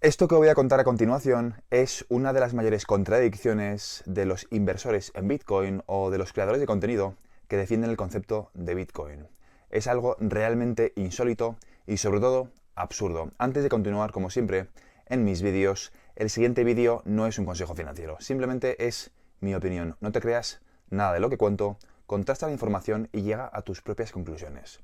Esto que voy a contar a continuación es una de las mayores contradicciones de los inversores en Bitcoin o de los creadores de contenido que defienden el concepto de Bitcoin. Es algo realmente insólito y sobre todo absurdo. Antes de continuar, como siempre, en mis vídeos, el siguiente vídeo no es un consejo financiero, simplemente es mi opinión. No te creas nada de lo que cuento, contrasta la información y llega a tus propias conclusiones.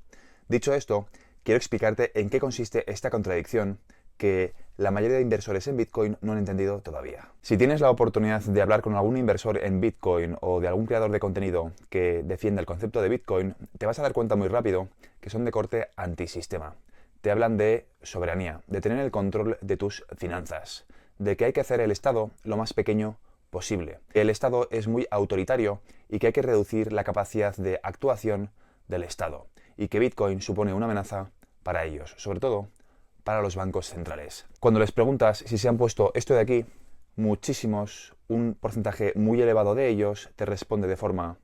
Dicho esto, quiero explicarte en qué consiste esta contradicción que la mayoría de inversores en Bitcoin no han entendido todavía. Si tienes la oportunidad de hablar con algún inversor en Bitcoin o de algún creador de contenido que defienda el concepto de Bitcoin, te vas a dar cuenta muy rápido que son de corte antisistema. Te hablan de soberanía, de tener el control de tus finanzas, de que hay que hacer el Estado lo más pequeño posible. El Estado es muy autoritario y que hay que reducir la capacidad de actuación del Estado y que Bitcoin supone una amenaza para ellos, sobre todo para los bancos centrales. Cuando les preguntas si se han puesto esto de aquí, muchísimos, un porcentaje muy elevado de ellos te responde de forma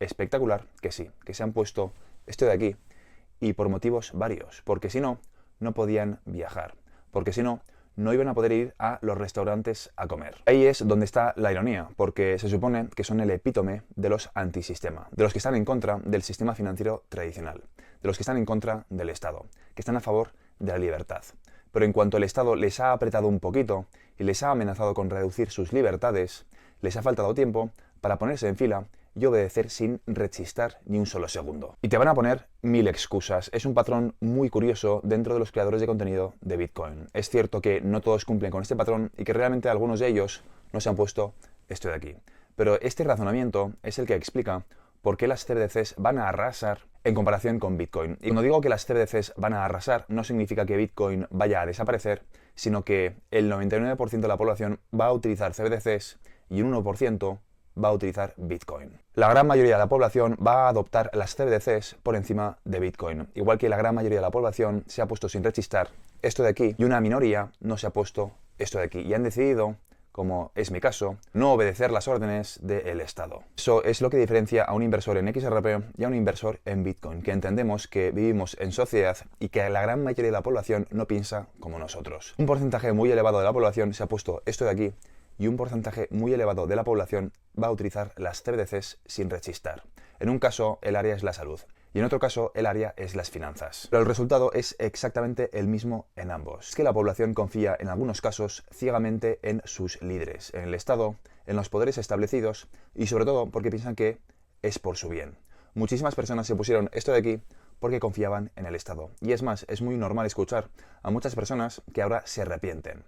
espectacular que sí, que se han puesto esto de aquí y por motivos varios, porque si no, no podían viajar, porque si no, no iban a poder ir a los restaurantes a comer. Ahí es donde está la ironía, porque se supone que son el epítome de los antisistema, de los que están en contra del sistema financiero tradicional, de los que están en contra del Estado, que están a favor de la libertad. Pero en cuanto el Estado les ha apretado un poquito y les ha amenazado con reducir sus libertades, les ha faltado tiempo para ponerse en fila y obedecer sin rechistar ni un solo segundo. Y te van a poner mil excusas. Es un patrón muy curioso dentro de los creadores de contenido de Bitcoin. Es cierto que no todos cumplen con este patrón y que realmente algunos de ellos no se han puesto esto de aquí. Pero este razonamiento es el que explica por qué las CBDCs van a arrasar en comparación con Bitcoin. Y cuando digo que las CBDCs van a arrasar, no significa que Bitcoin vaya a desaparecer, sino que el 99% de la población va a utilizar CBDCs y un 1% va a utilizar Bitcoin. La gran mayoría de la población va a adoptar las CBDCs por encima de Bitcoin, igual que la gran mayoría de la población se ha puesto sin rechistar esto de aquí y una minoría no se ha puesto esto de aquí y han decidido, como es mi caso, no obedecer las órdenes del Estado. Eso es lo que diferencia a un inversor en XRP y a un inversor en Bitcoin, que entendemos que vivimos en sociedad y que la gran mayoría de la población no piensa como nosotros. Un porcentaje muy elevado de la población se ha puesto esto de aquí y un porcentaje muy elevado de la población va a utilizar las CBDCs sin rechistar. En un caso, el área es la salud y en otro caso, el área es las finanzas. Pero el resultado es exactamente el mismo en ambos. Es que la población confía en algunos casos ciegamente en sus líderes, en el Estado, en los poderes establecidos y sobre todo porque piensan que es por su bien. Muchísimas personas se pusieron esto de aquí porque confiaban en el Estado. Y es más, es muy normal escuchar a muchas personas que ahora se arrepienten.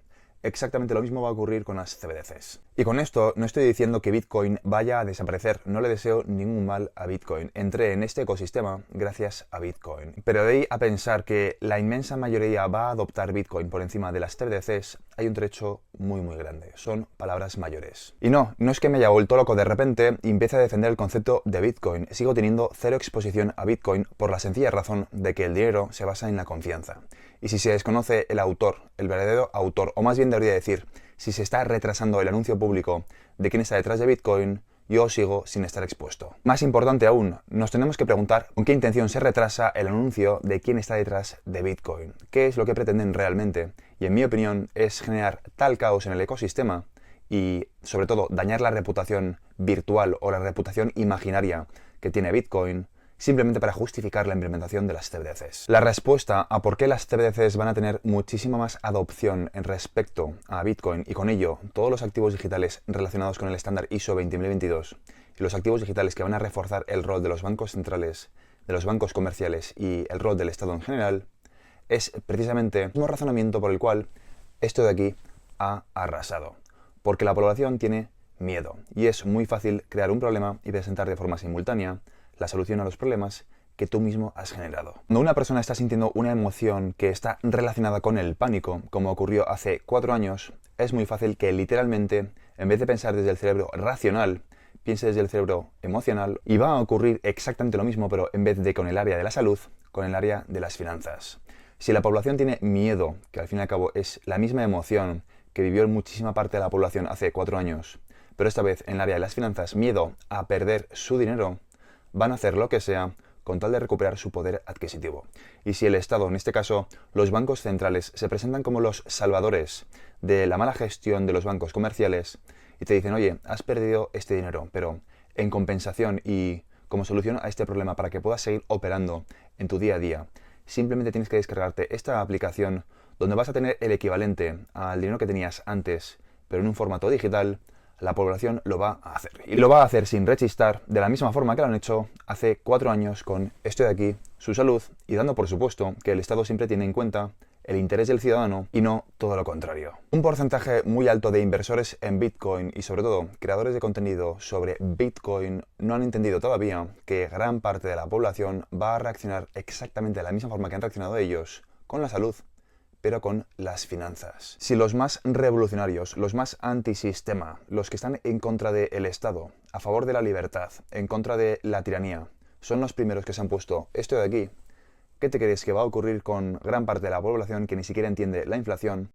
Exactamente lo mismo va a ocurrir con las CBDCs. Y con esto no estoy diciendo que Bitcoin vaya a desaparecer, no le deseo ningún mal a Bitcoin. Entré en este ecosistema gracias a Bitcoin. Pero de ahí a pensar que la inmensa mayoría va a adoptar Bitcoin por encima de las CBDCs, hay un trecho muy grande. Son palabras mayores. Y no es que me haya vuelto loco de repente y empiece a defender el concepto de Bitcoin. Sigo teniendo cero exposición a Bitcoin por la sencilla razón de que el dinero se basa en la confianza. Y si se desconoce el autor, el verdadero autor, o más bien debería decir, si se está retrasando el anuncio público de quién está detrás de Bitcoin, yo sigo sin estar expuesto. Más importante aún, nos tenemos que preguntar con qué intención se retrasa el anuncio de quién está detrás de Bitcoin. ¿Qué es lo que pretenden realmente? Y en mi opinión es generar tal caos en el ecosistema y sobre todo dañar la reputación virtual o la reputación imaginaria que tiene Bitcoin simplemente para justificar la implementación de las CBDCs. La respuesta a por qué las CBDCs van a tener muchísima más adopción en respecto a Bitcoin y con ello todos los activos digitales relacionados con el estándar ISO 20022 y los activos digitales que van a reforzar el rol de los bancos centrales, de los bancos comerciales y el rol del Estado en general, es precisamente el mismo razonamiento por el cual esto de aquí ha arrasado. Porque la población tiene miedo y es muy fácil crear un problema y presentar de forma simultánea la solución a los problemas que tú mismo has generado. Cuando una persona está sintiendo una emoción que está relacionada con el pánico, como ocurrió hace 4 años, es muy fácil que literalmente, en vez de pensar desde el cerebro racional, piense desde el cerebro emocional y va a ocurrir exactamente lo mismo, pero en vez de con el área de la salud, con el área de las finanzas. Si la población tiene miedo, que al fin y al cabo es la misma emoción que vivió muchísima parte de la población hace 4 años, pero esta vez en el área de las finanzas, miedo a perder su dinero, van a hacer lo que sea con tal de recuperar su poder adquisitivo. Y si el Estado, en este caso los bancos centrales, se presentan como los salvadores de la mala gestión de los bancos comerciales y te dicen, oye, has perdido este dinero, pero en compensación y como solución a este problema para que puedas seguir operando en tu día a día, simplemente tienes que descargarte esta aplicación donde vas a tener el equivalente al dinero que tenías antes, pero en un formato digital. La población lo va a hacer. Y lo va a hacer sin rechistar, de la misma forma que lo han hecho hace 4 años con esto de aquí, su salud, y dando por supuesto que el Estado siempre tiene en cuenta el interés del ciudadano y no todo lo contrario. Un porcentaje muy alto de inversores en Bitcoin y sobre todo creadores de contenido sobre Bitcoin no han entendido todavía que gran parte de la población va a reaccionar exactamente de la misma forma que han reaccionado ellos con la salud, pero con las finanzas. Si los más revolucionarios, los más antisistema, los que están en contra del Estado, a favor de la libertad, en contra de la tiranía, son los primeros que se han puesto esto de aquí, ¿qué te crees que va a ocurrir con gran parte de la población que ni siquiera entiende la inflación